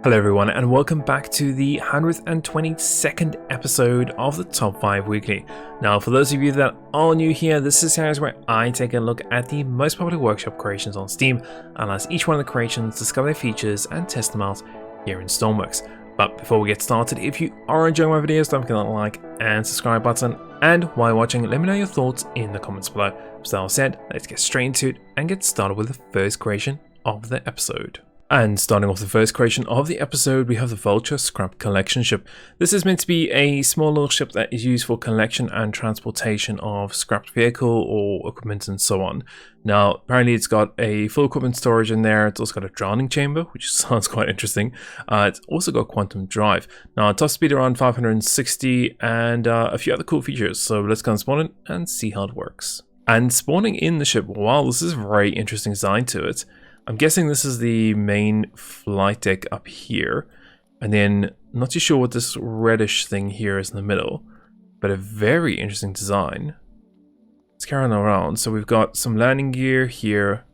Hello everyone and welcome back to the 122nd episode of the Top 5 Weekly. Now for those of you that are new here, this is a series where I take a look at the most popular workshop creations on Steam, analyze each one of the creations, discover their features and test them out here in Stormworks. But before we get started, if you are enjoying my videos, don't forget that like and subscribe button, and while watching let me know your thoughts in the comments below. So that all said, let's get straight into it and get started with the first creation of the episode. And starting off the first creation of the episode, we have the VULTURE Scrap Collection Ship. This is meant to be a small little ship that is used for collection and transportation of scrapped vehicle or equipment and so on. Now, apparently it's got a full equipment storage in there. It's also got a drowning chamber, which sounds quite interesting. It's also got quantum drive. Now, top speed around 560 and a few other cool features. So let's go and spawn it and see how it works. And spawning in the ship, wow, this is a very interesting design to it. I'm guessing this is the main flight deck up here, and then I'm not too sure what this reddish thing here is in the middle, but a very interesting design. Let's carry on around. So we've got some landing gear here.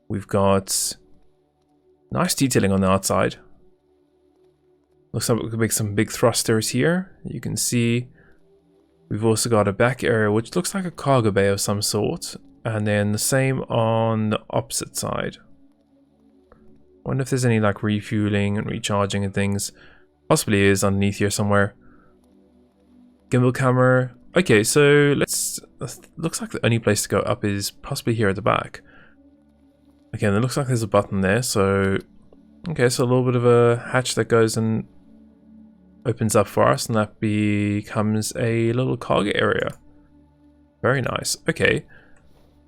We've got nice detailing on the outside. Looks like we could make some big thrusters here. You can see we've also got a back area which looks like a cargo bay of some sort. And then the same on the opposite side. Wonder if there's any like refueling and recharging and things. Possibly is underneath here somewhere. Gimbal camera. Okay, so looks like the only place to go up is possibly here at the back. Again, it looks like there's a button there, so okay, so a little bit of a hatch that goes and opens up for us, and that becomes a little cargo area. Very nice. Okay.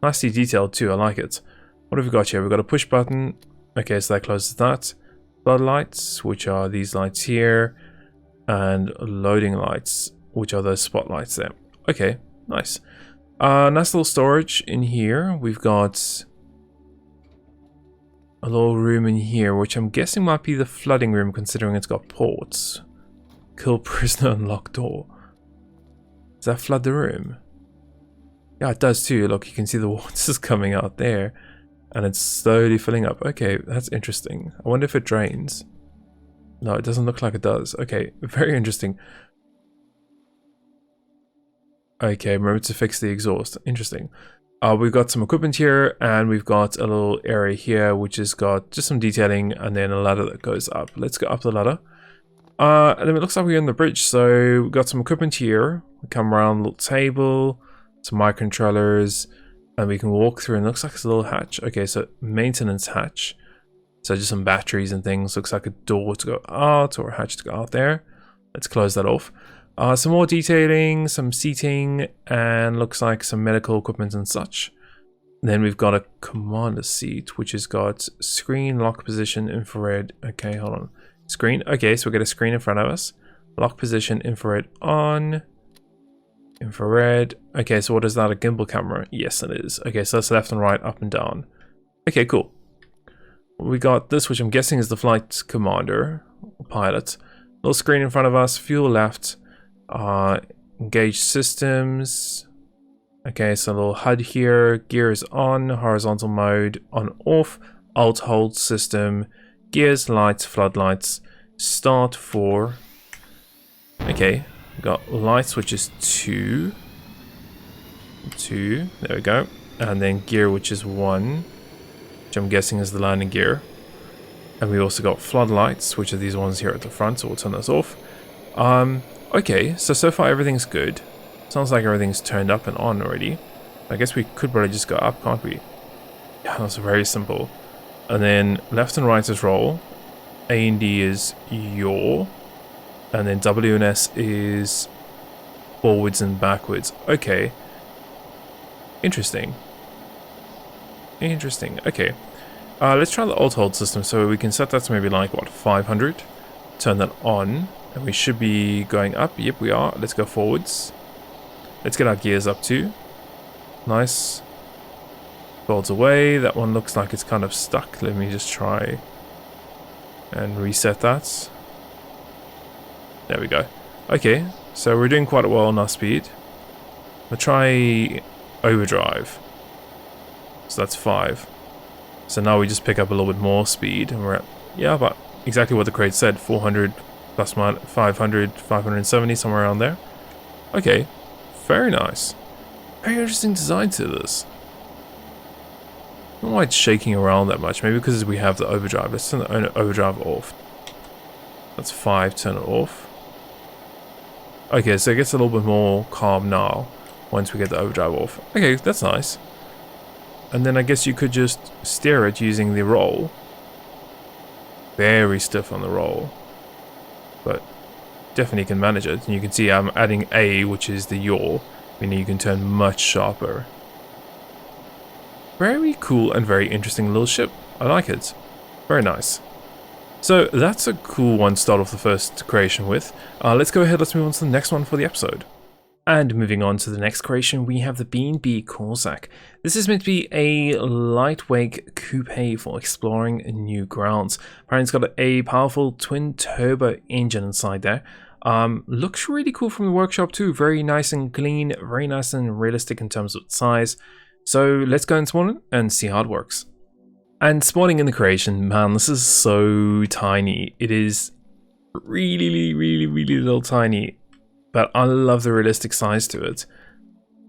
Nicely detailed too, I like it. What have we got here? We've got a push button. Okay, so that closes that. Floodlights, which are these lights here. And loading lights, which are those spotlights there. Okay, nice. Nice little storage in here. We've got a little room in here, which I'm guessing might be the flooding room considering it's got ports. Kill prisoner, unlock door. Does that flood the room? Yeah, it does too. Look, you can see the water's coming out there and it's slowly filling up. Okay, that's interesting. I wonder if it drains. No, it doesn't look like it does. Okay, very interesting. Okay, remember to fix the exhaust. Interesting. We've got some equipment here and we've got a little area here which has got just some detailing and then a ladder that goes up. Let's go up the ladder. And then it looks like we're on the bridge. So we've got some equipment here. We come around a little table. Some microcontrollers, and we can walk through, and it looks like it's a little hatch. Okay, so maintenance hatch. So just some batteries and things. Looks like a door to go out or a hatch to go out there. Let's close that off. Some more detailing, some seating, and looks like some medical equipment and such. And then we've got a commander seat, which has got screen, lock position, infrared. Okay, hold on. Screen. Okay, so we get a screen in front of us. Lock position, infrared on. Infrared. Okay, so what is that? A gimbal camera? Yes, it is. Okay, so that's left and right, up and down. Okay, cool. We got this, which I'm guessing is the flight commander, or pilot. Little screen in front of us, fuel left, engage systems. Okay, so a little HUD here, gears on, horizontal mode, on off, alt hold system, gears, lights, floodlights, start 4. Okay. Got lights, which is 2, there we go, and then gear, which is 1, which I'm guessing is the landing gear, and we also got floodlights, which are these ones here at the front, so we'll turn those off. Okay, so far everything's good. Sounds like everything's turned up and on already. I guess we could probably just go up, can't we? Yeah, that's very simple. And then left and right is roll, A and D is yaw. And then W and S is forwards and backwards. Okay. Interesting. Interesting. Okay. Let's try the alt hold system. So we can set that to maybe like, what, 500? Turn that on. And we should be going up. Yep, we are. Let's go forwards. Let's get our gears up too. Nice. Folds away. That one looks like it's kind of stuck. Let me just try and reset that. There we go. Okay, so we're doing quite well on our speed. We'll try overdrive. So that's 5. So now we just pick up a little bit more speed and we're at, yeah, about exactly what the crate said, 400 plus 500, 570, somewhere around there. Okay, very nice. Very interesting design to this. I don't know why it's shaking around that much. Maybe because we have the overdrive. Let's turn the overdrive off. That's 5, turn it off. Okay, so it gets a little bit more calm now once we get the overdrive off. Okay, that's nice. And then I guess you could just steer it using the roll. Very stiff on the roll. But definitely can manage it. And you can see I'm adding A, which is the yaw, meaning you can turn much sharper. Very cool and very interesting little ship. I like it. Very nice. So that's a cool one to start off the first creation with. Let's go ahead, let's move on to the next one for the episode. And moving on to the next creation, we have the B&B Corsac. This is meant to be a lightweight coupe for exploring new grounds. Apparently it's got a powerful twin turbo engine inside there. Looks really cool from the workshop too. Very nice and clean, very nice and realistic in terms of size. So let's go and spawn it and see how it works. And spawning in the creation, man, this is so tiny. It is really little tiny. But I love the realistic size to it.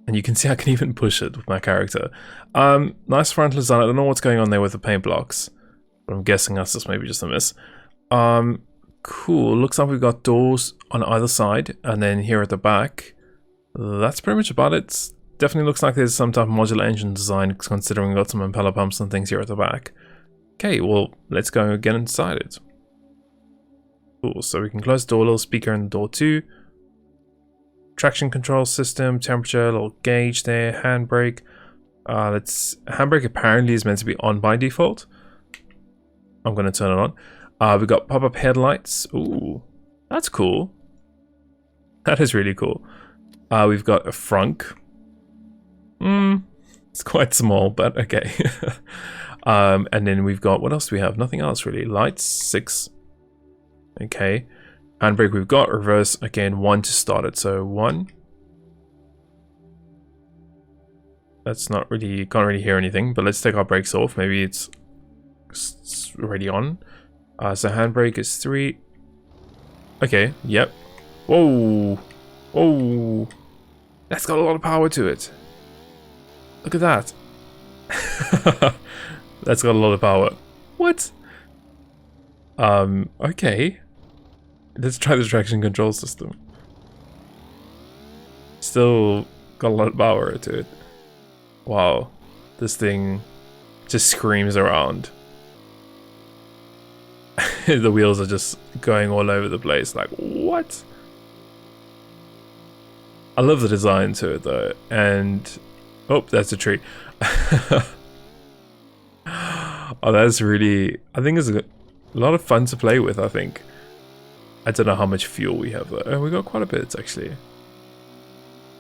And you can see I can even push it with my character. Nice frontal design. I don't know what's going on there with the paint blocks. But I'm guessing that's just maybe just a miss. Cool. Looks like we've got doors on either side. And then here at the back. That's pretty much about it. Definitely looks like there's some type of modular engine design, considering we've got some impeller pumps and things here at the back. Okay, well, let's go and get inside it. Cool. So we can close the door, little speaker in the door too. Traction control system, temperature, little gauge there, handbrake. Handbrake apparently is meant to be on by default. I'm gonna turn it on. We've got pop-up headlights. Ooh, that's cool. That is really cool. We've got a frunk. It's quite small, but okay. And then we've got, what else do we have? Nothing else really. Lights, 6. Okay. Handbrake we've got, reverse, again, 1 to start it, so 1. That's not really, can't really hear anything, but let's take our brakes off, maybe it's already on. So handbrake is 3. Okay, yep. Whoa, whoa, that's got a lot of power to it. Look at that. That's got a lot of power. What? Okay. Let's try the traction control system. Still got a lot of power to it. Wow. This thing just screams around. The wheels are just going all over the place. Like, what? I love the design to it though. And, oh, that's a tree. Oh, that's really, I think it's a lot of fun to play with, I think. I don't know how much fuel we have though. Oh, we got quite a bit actually.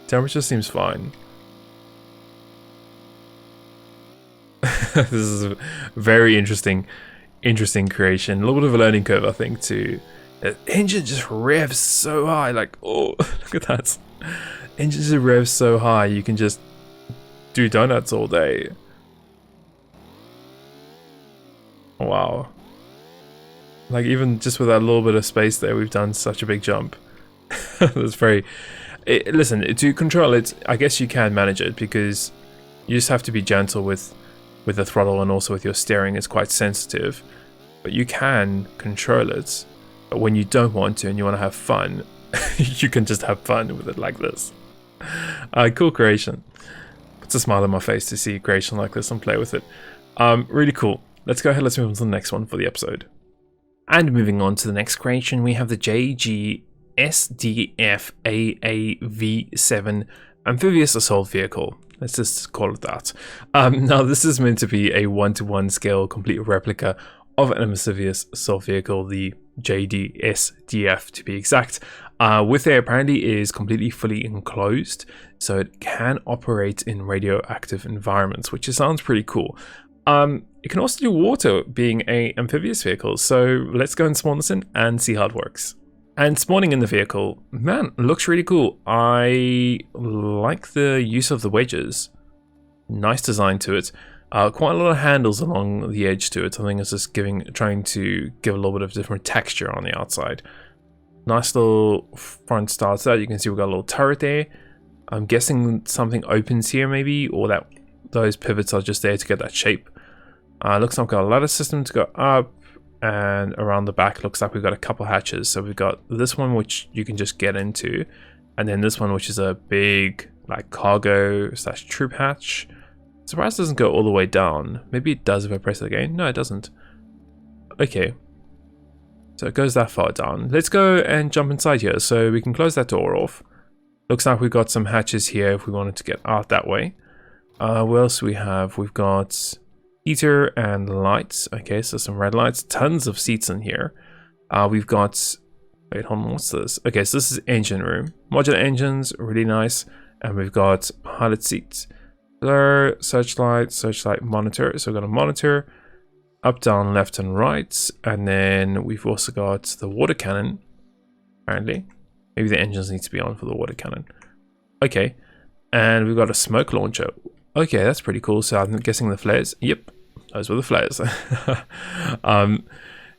Temperature seems fine. This is a very interesting creation. A little bit of a learning curve, I think, too. The engine just revs so high, like, oh, look at that. Engine just revs so high, you can just do donuts all day. Wow. Like, even just with that little bit of space there, we've done such a big jump. That's very... listen, to control it, I guess you can manage it, because you just have to be gentle with the throttle, and also with your steering. It's quite sensitive. But you can control it. But when you don't want to and you want to have fun, you can just have fun with it like this. Cool creation. Puts a smile on my face to see a creation like this and play with it. Really cool. Let's go ahead, let's move on to the next one for the episode. And moving on to the next creation, we have the JGSDF AAV7 Amphibious Assault Vehicle. Let's just call it that. Now, this is meant to be a 1-to-1 scale complete replica of an amphibious assault vehicle, the JGSDF to be exact. With it, apparently is completely fully enclosed, so it can operate in radioactive environments, which sounds pretty cool. It can also do water, being an amphibious vehicle, so let's go and spawn this in and see how it works. And spawning in the vehicle, man, looks really cool. I like the use of the wedges. Nice design to it. Quite a lot of handles along the edge to it. I think it's just trying to give a little bit of different texture on the outside. Nice little front starter. You can see we've got a little turret there. I'm guessing something opens here maybe, or that those pivots are just there to get that shape. Looks like we've got a ladder system to go up, and around the back looks like we've got a couple hatches. So we've got this one which you can just get into, and then this one which is a big like cargo / troop hatch. Surprised it doesn't go all the way down. Maybe it does if I press it again. No, it doesn't. Okay. So it goes that far down. Let's go and jump inside here. So we can close that door off. Looks like we've got some hatches here if we wanted to get out that way. What else we have? We've got heater and lights. Okay, so some red lights. Tons of seats in here. We've got... Wait, hold on, what's this? Okay, so this is engine room. Modular engines, really nice. And we've got pilot seats. Blur, searchlight monitor. So we've got a monitor. Up, down, left and right. And then we've also got the water cannon. Apparently. Maybe the engines need to be on for the water cannon. Okay. And we've got a smoke launcher. Okay, that's pretty cool. So I'm guessing the flares. Yep, those were the flares.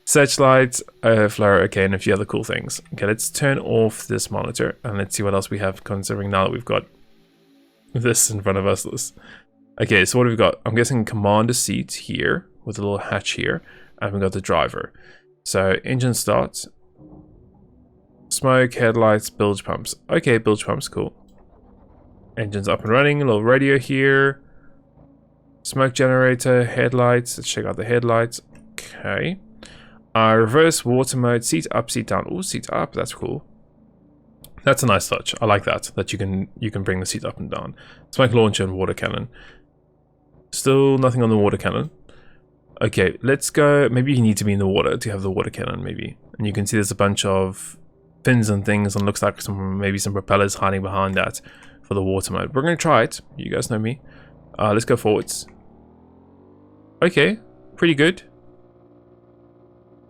Searchlight, flare, okay, and a few other cool things. Okay, let's turn off this monitor and let's see what else we have, considering now that we've got this in front of us. Okay, so what have we got? I'm guessing commander seat here with a little hatch here, and we've got the driver. So engine start, smoke, headlights, bilge pumps. Okay, bilge pumps, cool. Engines up and running, a little radio here. Smoke generator, headlights. Let's check out the headlights. Okay. Reverse water mode, seat up, seat down. Oh, seat up, that's cool. That's a nice touch. I like that you can bring the seat up and down. Smoke launcher and water cannon. Still nothing on the water cannon. Okay, let's go. Maybe you need to be in the water to have the water cannon, maybe. And you can see there's a bunch of fins and things, and looks like maybe some propellers hiding behind that for the water mode. We're going to try it. You guys know me. Let's go forwards. Okay, pretty good.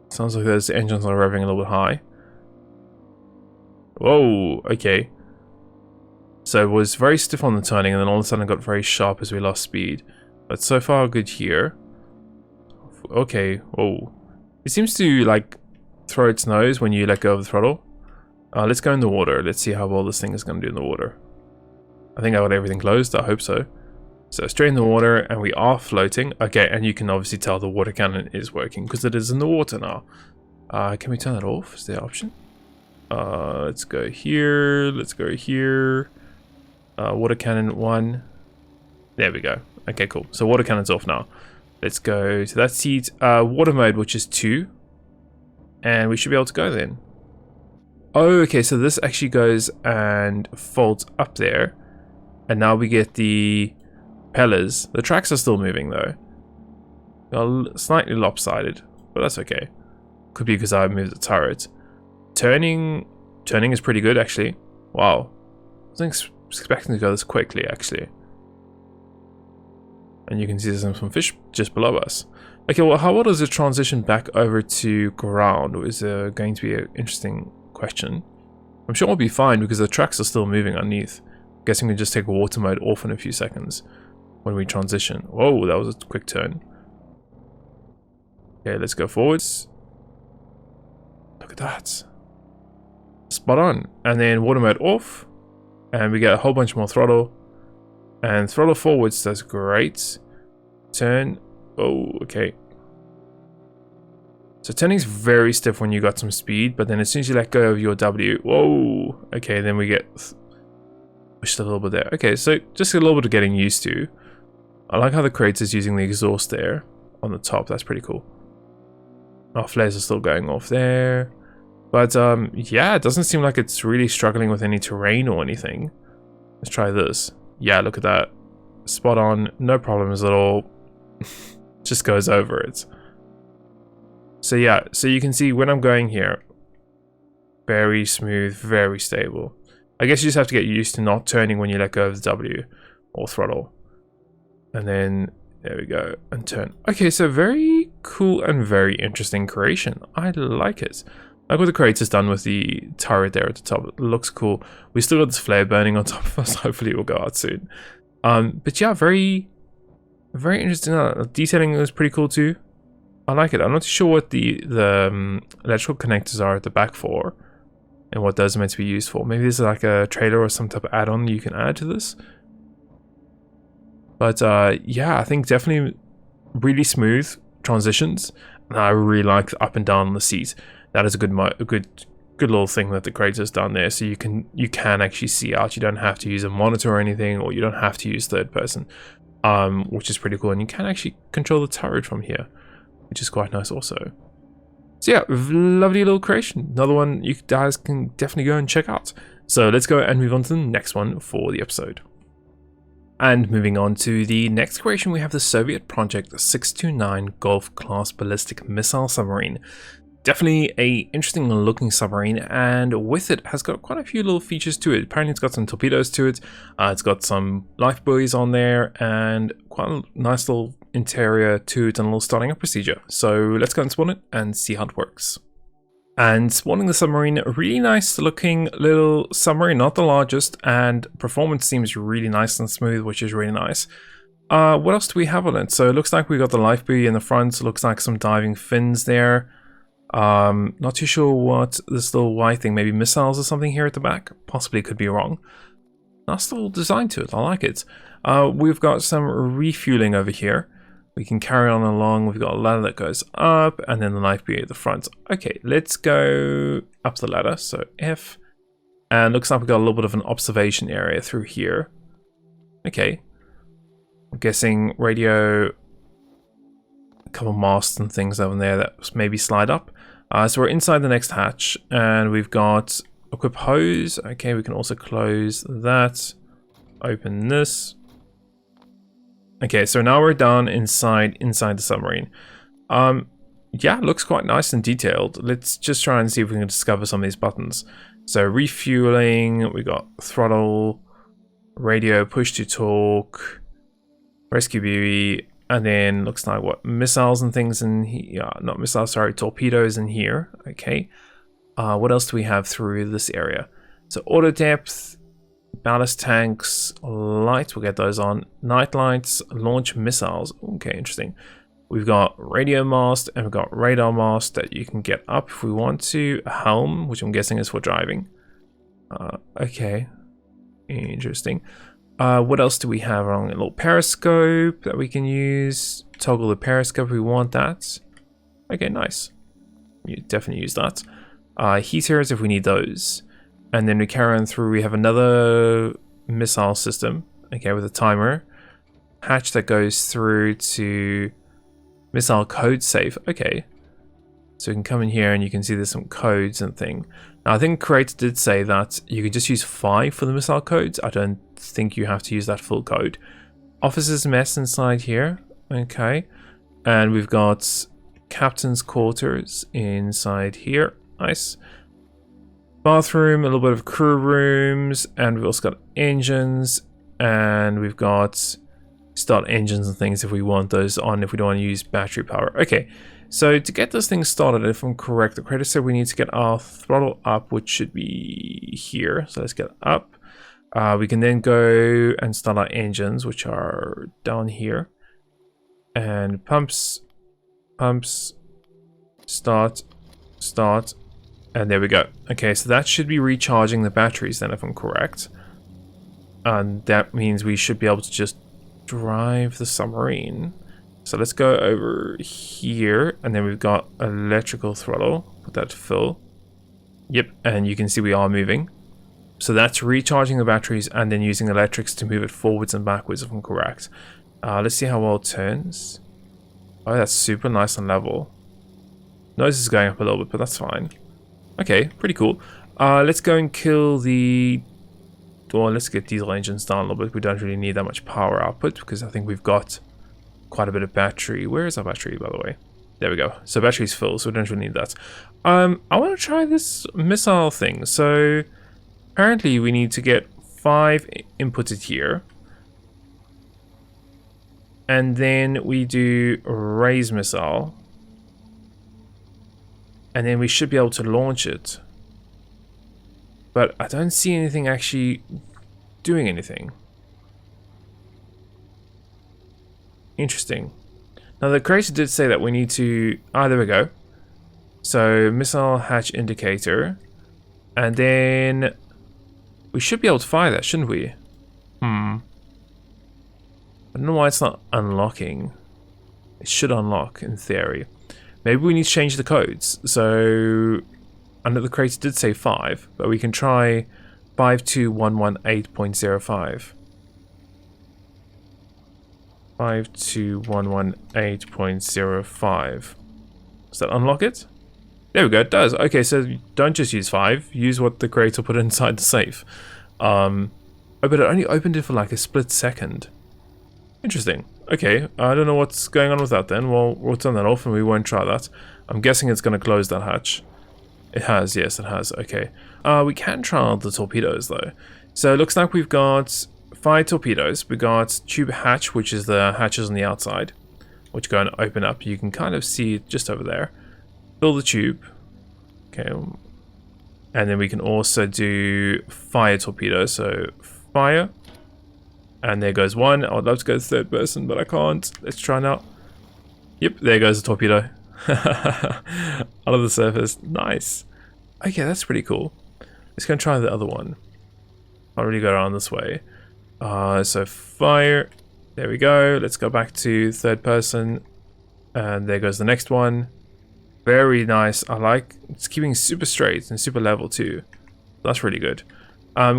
Sounds like those engines are revving a little bit high. Whoa, okay. So it was very stiff on the turning, and then all of a sudden it got very sharp as we lost speed. But so far, good here. Okay, whoa. It seems to, like, throw its nose when you let go of the throttle. Let's go in the water. Let's see how well this thing is going to do in the water. I think I got everything closed. I hope so. So straight in the water, and we are floating. Okay, and you can obviously tell the water cannon is working because it is in the water now. Can we turn that off? Is there an option? Let's go here. Let's go here. Water cannon 1. There we go. Okay, cool. So water cannon's off now. Let's go to that seat. Water mode, which is 2. And we should be able to go then. Oh, okay. So this actually goes and folds up there. And now we get the propellers. The tracks are still moving though. They're slightly lopsided, but that's okay. Could be because I moved the turret. Turning is pretty good actually. Wow. I wasn't expecting to go this quickly actually. And you can see there's some fish just below us. Okay, well, how does it transition back over to ground? Is going to be an interesting question. I'm sure it'll be fine because the tracks are still moving underneath. Guessing we just take water mode off in a few seconds when we transition. Whoa, that was a quick turn. Okay, let's go forwards. Look at that. Spot on. And then water mode off. And we get a whole bunch more throttle. And throttle forwards does great. Turn. Oh, okay. So turning's very stiff when you got some speed, but then as soon as you let go of your W, whoa. Okay, then we get pushed a little bit there. Okay, so just a little bit of getting used to. I like how the creator's using the exhaust there on the top. That's pretty cool. Our flares are still going off there. But yeah, it doesn't seem like it's really struggling with any terrain or anything. Let's try this. Yeah, look at that. Spot on. No problems at all. Just goes over it. So yeah, so you can see when I'm going here, very smooth, very stable. I guess you just have to get used to not turning when you let go of the W or throttle. And then, there we go, and turn. Okay, so very cool and very interesting creation. I like it. Like what the creator's done with the turret there at the top. It looks cool. We still got this flare burning on top of us. Hopefully it will go out soon. But yeah, very Very interesting. Detailing is pretty cool too. I like it. I'm not too sure what the electrical connectors are at the back for, and what those are meant to be used for. Maybe there's like a trailer or some type of add-on you can add to this. But yeah, I think definitely really smooth transitions, and I really like the up and down on the seat. That is a good little thing that the creator's done there. So you can actually see out. You don't have to use a monitor or anything, or you don't have to use third person, which is pretty cool. And you can actually control the turret from here, which is quite nice also. So yeah, lovely little creation. Another one you guys can definitely go and check out. So let's go and move on to the next one for the episode. And moving on to the next creation, we have the Soviet Project 629 Golf-class ballistic missile submarine. Definitely a interesting looking submarine, and with it has got quite a few little features to it. Apparently it's got some torpedoes to it, it's got some life buoys on there, and quite a nice little interior to it and a little starting up procedure. So let's go and spawn it and see how it works. And spawning the submarine, a really nice looking little submarine, not the largest, and performance seems really nice and smooth, which is really nice. What else do we have on it? So it looks like we got the life buoy in the front, looks like some diving fins there. Not too sure what this little white thing, maybe missiles or something here at the back, possibly could be wrong. Nice little design to it, I like it. We've got some refueling over here. We can carry on along. We've got a ladder that goes up, and then the life buoy at the front. Okay, let's go up the ladder. So F, and looks like we've got a little bit of an observation area through here. Okay, I'm guessing radio, a couple masts and things over there that maybe slide up. So we're inside the next hatch, and we've got equip hose. Okay, we can also close that. Open this. Okay, so now we're down inside the submarine. Yeah, looks quite nice and detailed. Let's just try and see if we can discover some of these buttons. So refueling, we got throttle, radio, push to talk, rescue buoy, and then looks like what, missiles and things in here. Yeah, not missiles, sorry, torpedoes in here. Okay. What else do we have through this area? So auto depth, ballast tanks, lights, we'll get those on. Night lights, launch missiles. Okay, interesting. We've got radio mast, and we've got radar mast that you can get up if we want to. A helm, which I'm guessing is for driving. Okay, interesting. What else do we have on? A little periscope that we can use. Toggle the periscope if we want that. Okay, nice. You definitely use that. Heaters if we need those. And then we carry on through, we have another missile system, okay, with a timer. Hatch that goes through to missile code safe, okay. So you can come in here and you can see there's some codes and thing. Now I think Creator did say that you could just use 5 for the missile codes. I don't think you have to use that full code. Officers mess inside here, okay. And we've got captain's quarters inside here, nice. Bathroom, a little bit of crew rooms, and we've also got engines, and we've got start engines and things if we want those on, if we don't want to use battery power. Okay, so to get this thing started, if I'm correct, the creator said we need to get our throttle up, which should be here. So let's get up. We can then go and start our engines, which are down here. And pumps, start, and there we go. Okay, so that should be recharging the batteries then, if I'm correct. And that means we should be able to just drive the submarine. So let's go over here, and then we've got electrical throttle. Put that to full. Yep, and you can see we are moving. So that's recharging the batteries and then using electrics to move it forwards and backwards, if I'm correct. Let's see how well it turns. Oh, that's super nice and level. Noise is going up a little bit, but that's fine. Okay, pretty cool. Let's go and kill the... Well, let's get diesel engines down a little bit. We don't really need that much power output because I think we've got quite a bit of battery. Where is our battery, by the way? There we go. So battery's full, so we don't really need that. I want to try this missile thing. So apparently we need to get 5 inputted here. And then we do raise missile. And then we should be able to launch it. But I don't see anything actually doing anything. Interesting. Now the creator did say that we need to... Ah, there we go. So, missile hatch indicator. And then... we should be able to fire that, shouldn't we? I don't know why it's not unlocking. It should unlock, in theory. Maybe we need to change the codes. So, I know the creator did say 5, but we can try 52118.05. 52118.05. Does that unlock it? There we go, it does. Okay, so don't just use 5. Use what the creator put inside the safe. Oh, but it only opened it for like a split second. Interesting. Okay, I don't know what's going on with that then. Well, we'll turn that off and we won't try that. I'm guessing it's going to close that hatch. It has, yes, it has. Okay. We can try out the torpedoes though. So it looks like we've got 5 torpedoes. We got tube hatch, which is the hatches on the outside, which go and open up. You can kind of see it just over there. Fill the tube. Okay. And then we can also do fire torpedoes. So fire. And there goes one. I would love to go to third person, but I can't. Let's try now. Yep, there goes the torpedo. Out of the surface. Nice. Okay, that's pretty cool. Let's go and try the other one. Can't really go around this way. So fire. There we go. Let's go back to third person. And there goes the next one. Very nice. I like it's keeping super straight and super level too. That's really good.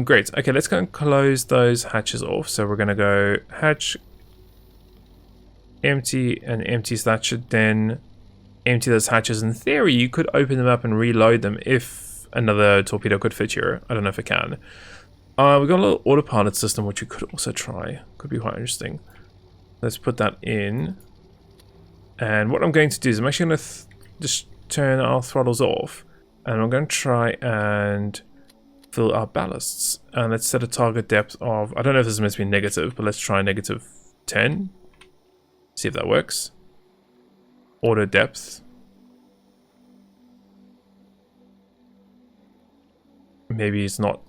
Great. Okay, let's go and close those hatches off. So we're going to go hatch, empty, and empty. So that should then empty those hatches. In theory, you could open them up and reload them if another torpedo could fit here. I don't know if it can. We've got a little autopilot system, which we could also try. Could be quite interesting. Let's put that in. And what I'm going to do is I'm actually going to just turn our throttles off. And I'm going to try and fill our ballasts. And let's set a target depth of, I don't know if this is meant to be negative, but let's try negative 10. See if that works. Auto depth. Maybe it's not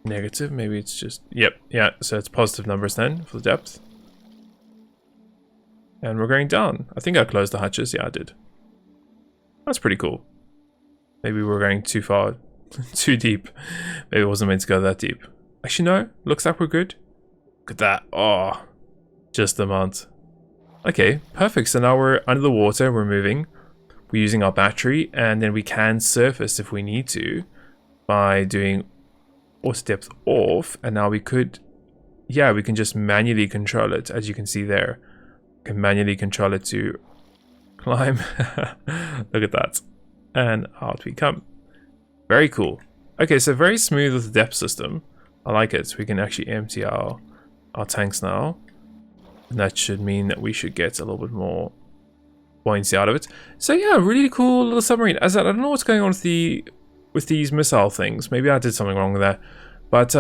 negative, maybe it's just, yep, yeah, so it's positive numbers then for the depth. And we're going down. I think I closed the hatches, yeah I did. That's pretty cool. Maybe we're going too far, too deep. Maybe it wasn't meant to go that deep. Actually no, looks like we're good. Look at that, oh, just the mount. Okay, perfect, so now we're under the water, we're moving. We're using our battery, and then we can surface if we need to by doing auto depth off, and now we could, yeah, we can just manually control it, as you can see there. We can manually control it to climb. Look at that. And out we come. Very cool. Okay, so very smooth with the depth system. I like it. We can actually empty our tanks now. And that should mean that we should get a little bit more buoyancy out of it. So yeah, really cool little submarine. As I don't know what's going on with these missile things. Maybe I did something wrong there. But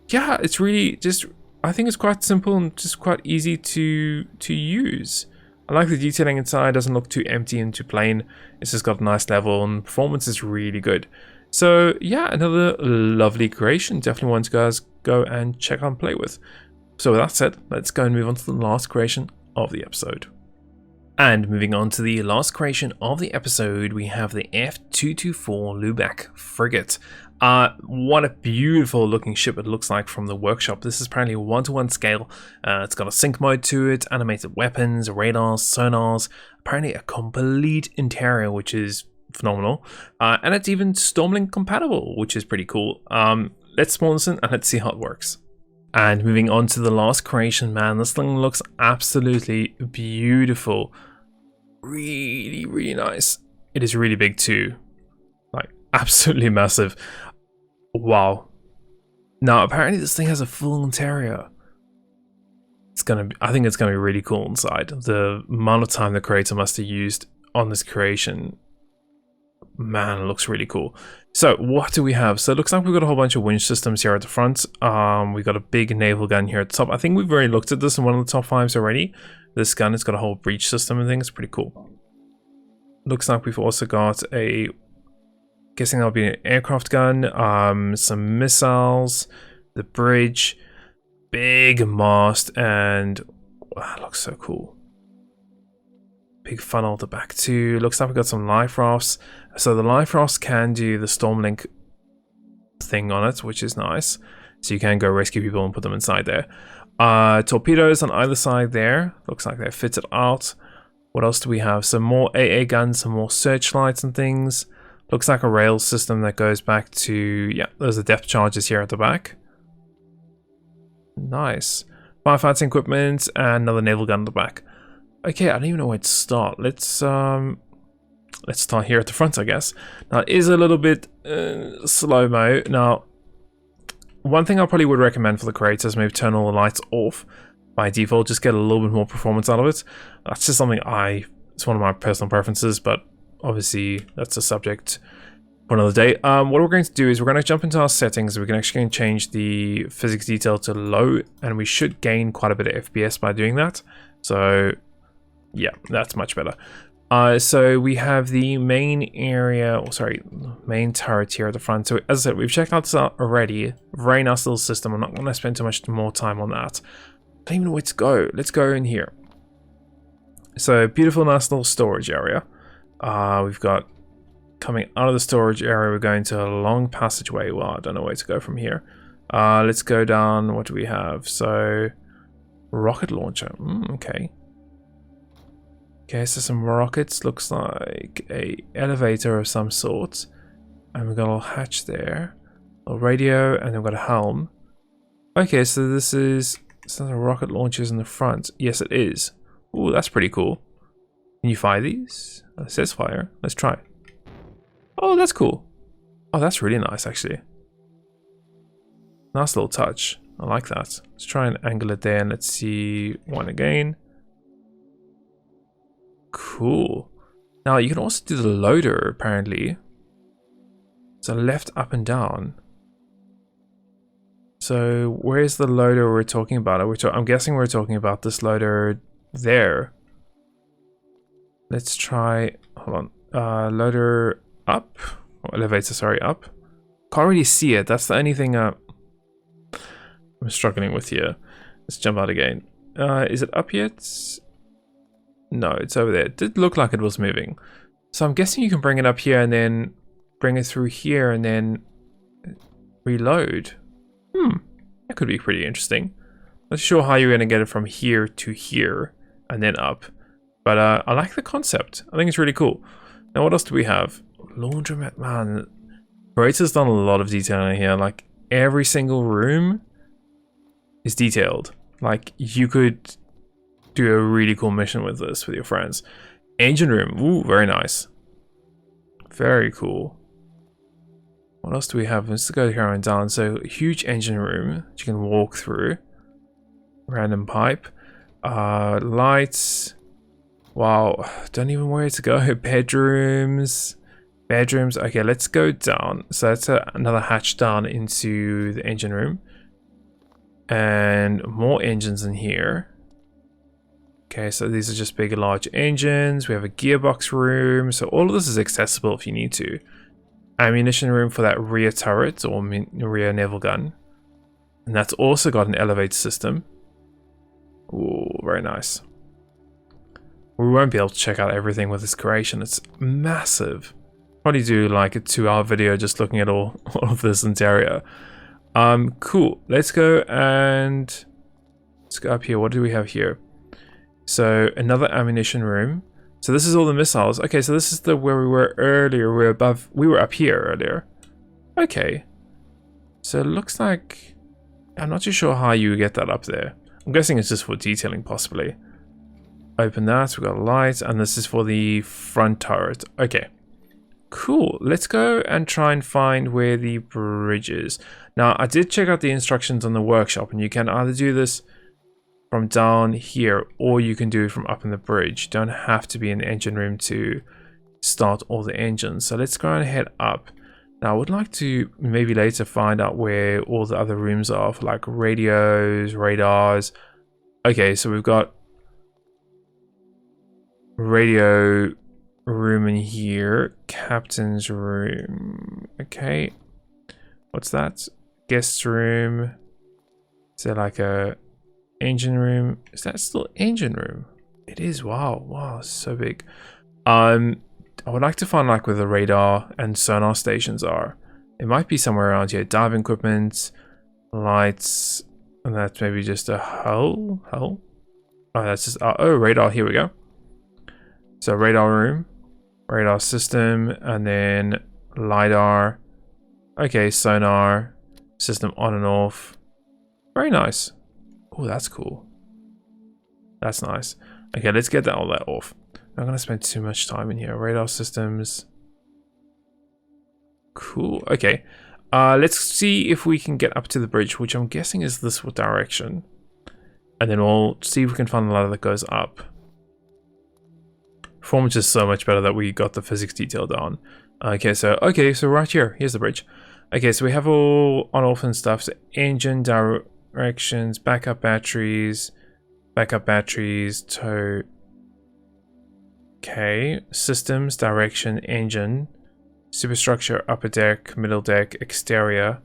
yeah, it's really just, I think it's quite simple and just quite easy to use. I like the detailing inside. It doesn't look too empty and too plain. It's just got a nice level and performance is really good. So yeah, another lovely creation. Definitely want you guys go and check out and play with. So with that said, let's go and move on to the last creation of the episode. And moving on to the last creation of the episode, we have the F224 Lubeck Frigate. What a beautiful looking ship it looks like from the workshop. This is apparently a 1-to-1 scale. It's got a sync mode to it, animated weapons, radars, sonars, apparently a complete interior, which is phenomenal. And it's even Stormlink compatible, which is pretty cool. Let's spawn this in and let's see how it works. And moving on to the last creation, man, this thing looks absolutely beautiful. Really, really nice. It is really big too. Like, absolutely massive. Wow. Now, apparently this thing has a full interior. I think it's gonna be really cool inside. The amount of time the creator must have used on this creation, man, it looks really cool. So what do we have? So it looks like we've got a whole bunch of winch systems here at the front. We've got a big naval gun here at the top. I think we've already looked at this in one of the top 5s already. This gun has got a whole breach system and things. It's pretty cool. Looks like we've also got a, guessing that'll be an aircraft gun, some missiles, the bridge, big mast, and that looks so cool. Big funnel at the back too. Looks like we've got some life rafts. So the life rafts can do the Stormlink thing on it, which is nice. So you can go rescue people and put them inside there. Torpedoes on either side there. Looks like they're fitted out. What else do we have? Some more AA guns, some more searchlights and things. Looks like a rail system that goes back to... yeah, those are depth charges here at the back. Nice. Firefighting equipment and another naval gun at the back. Okay, I don't even know where to start. Let's start here at the front, I guess. Now, it is a little bit slow-mo. Now, one thing I probably would recommend for the creators, maybe turn all the lights off by default, just get a little bit more performance out of it. That's just something it's one of my personal preferences, but obviously that's a subject for another day. What we're going to do is we're going to jump into our settings. We can actually change the physics detail to low, and we should gain quite a bit of FPS by doing that. So yeah, that's much better. So we have the main area, main turret here at the front. So as I said, we've checked out this already. Very nice little system. I'm not going to spend too much more time on that. I don't even know where to go. Let's go in here. So beautiful, nice little storage area. We've got coming out of the storage area, we're going to a long passageway. Well, I don't know where to go from here. Let's go down. What do we have? So rocket launcher. Okay. Okay, so some rockets, looks like a elevator of some sort. And we've got a little hatch there. A radio, and we've got a helm. Okay, so this is some rocket launchers in the front. Yes, it is. Ooh, that's pretty cool. Can you fire these? Oh, it says fire. Let's try. Oh, that's cool. Oh, that's really nice, actually. Nice little touch. I like that. Let's try and angle it there, and let's see one again. Cool. Now you can also do the loader apparently. So left, up and down. So where's the loader we're talking about? I'm guessing we're talking about this loader there. Let's try, hold on, loader up, or elevator, sorry, up. Can't really see it. That's the only thing I'm struggling with here. Let's jump out again. Is it up yet? No, it's over there. It did look like it was moving. So I'm guessing you can bring it up here and then bring it through here and then reload. That could be pretty interesting. Not sure how you're going to get it from here to here and then up. But I like the concept. I think it's really cool. Now what else do we have? Laundromat, man. Creator's done a lot of detailing here. Like every single room is detailed. Like you could do a really cool mission with this with your friends. Engine room, ooh, very nice. Very cool. What else do we have? Let's go here and down. So huge engine room that you can walk through. Random pipe. Lights. Wow, don't even know where to go. Bedrooms. Bedrooms. Okay, let's go down. So that's another hatch down into the engine room. And more engines in here. Okay, so these are just big, large engines. We have a gearbox room. So all of this is accessible if you need to. Ammunition room for that rear turret or rear naval gun. And that's also got an elevator system. Ooh, very nice. We won't be able to check out everything with this creation. It's massive. Probably do like a 2-hour video just looking at all of this interior. Cool. Let's go up here. What do we have here? So another ammunition room. So this is all the missiles. Okay, so this is where we were earlier. We were up here earlier. Okay. So it looks like I'm not too sure how you get that up there. I'm guessing it's just for detailing possibly. Open that, we've got a light, and this is for the front turret. Okay. Cool. Let's go and try and find where the bridge is. Now, I did check out the instructions on the workshop, and you can either do this from down here, or you can do it from up in the bridge. You don't have to be in the engine room to start all the engines. So let's go and head up. Now, I would like to maybe later find out where all the other rooms are for like radios, radars. Okay, so we've got radio room in here, captain's room. Okay, what's that? Guest room. Is there like a Engine room. Is that still engine room? It is. Wow. Wow, it's so big. I would like to find like where the radar and sonar stations are. It might be somewhere around here. Diving equipment, lights, and that's maybe just a hull. Oh, that's just oh, radar. Here we go. So radar room, radar system, and then LiDAR. Okay, sonar system on and off. Very nice. Oh, that's cool. That's nice. Okay, let's get all that off. I'm not gonna spend too much time in here. Radar systems. Cool. Okay. Let's see if we can get up to the bridge, which I'm guessing is this direction. And then we'll see if we can find a ladder that goes up. Performance is so much better that we got the physics detail down. Okay, so right here. Here's the bridge. Okay, so we have all on-off and stuff. So engine directions, backup batteries, tow. Okay, systems, direction, engine, superstructure, upper deck, middle deck, exterior.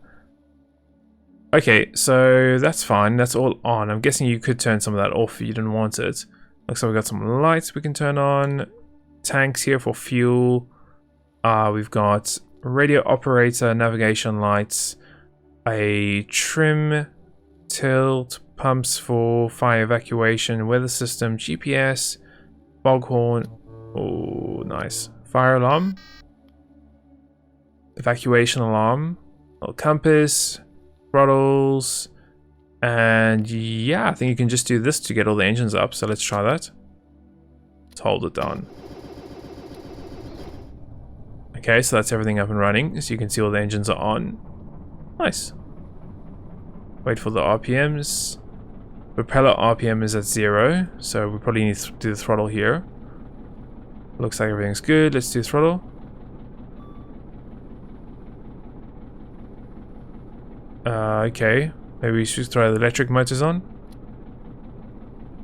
Okay, so that's fine. That's all on. I'm guessing you could turn some of that off if you didn't want it. Looks like we got some lights we can turn on. Tanks here for fuel. We've got radio operator, navigation lights, a trim, tilt, pumps for fire evacuation, weather system, GPS, foghorn. Oh, nice. Fire alarm, evacuation alarm, little compass, throttles, and yeah, I think you can just do this to get all the engines up. So let's try that. Let's hold it down. Okay, so that's everything up and running. So you can see all the engines are on. Nice. Wait for the RPMs. Propeller RPM is at 0, so we probably need to do the throttle here. Looks like everything's good. Let's do throttle. Okay. Maybe we should throw the electric motors on.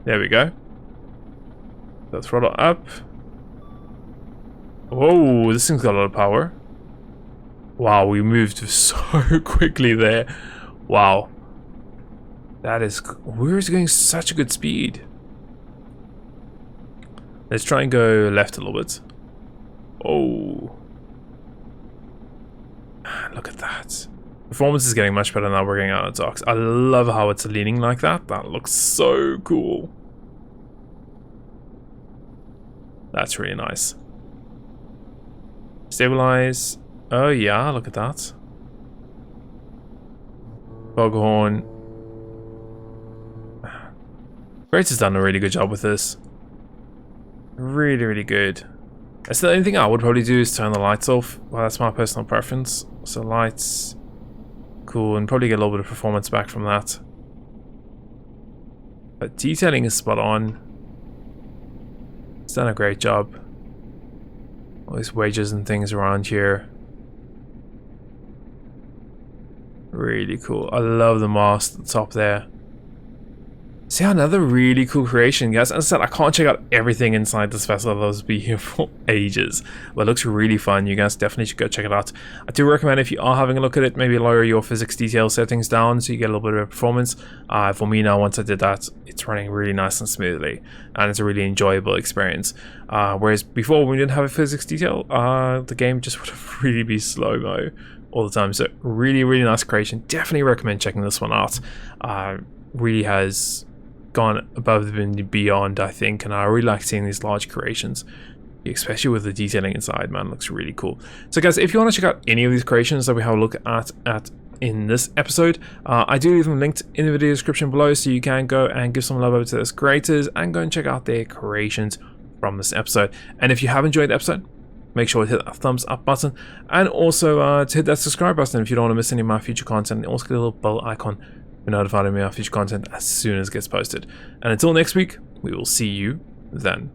There we go. The throttle up. Whoa, this thing's got a lot of power. Wow, we moved so quickly there. Wow. That is... We're going such a good speed. Let's try and go left a little bit. Oh. Look at that. Performance is getting much better now we're getting out of docks. I love how it's leaning like that. That looks so cool. That's really nice. Stabilize. Oh yeah, look at that. Foghorn. Grace has done a really good job with this. Really, really good. That's the only thing I would probably do is turn the lights off. Well, that's my personal preference. So lights. Cool, and probably get a little bit of performance back from that. But detailing is spot on. It's done a great job. All these wedges and things around here. Really cool. I love the mast at the top there. See, another really cool creation, guys. As I said, I can't check out everything inside this vessel. Those will be here for ages. But it looks really fun. You guys definitely should go check it out. I do recommend, if you are having a look at it, maybe lower your physics detail settings down so you get a little bit of performance. For me now, once I did that, it's running really nice and smoothly. And it's a really enjoyable experience. Whereas before, when we didn't have a physics detail, the game just would have really be slow-mo all the time. So really, really nice creation. Definitely recommend checking this one out. Really has gone above and beyond, I think, and I really like seeing these large creations, especially with the detailing inside. Man, it looks really cool. So guys, if you want to check out any of these creations that we have a look at in this episode, I do leave them linked in the video description below, so you can go and give some love over to those creators and go and check out their creations from this episode. And if you have enjoyed the episode, make sure to hit that thumbs up button, and also to hit that subscribe button if you don't want to miss any of my future content, and also get a little bell icon be notified of my future content as soon as it gets posted. And until next week, we will see you then.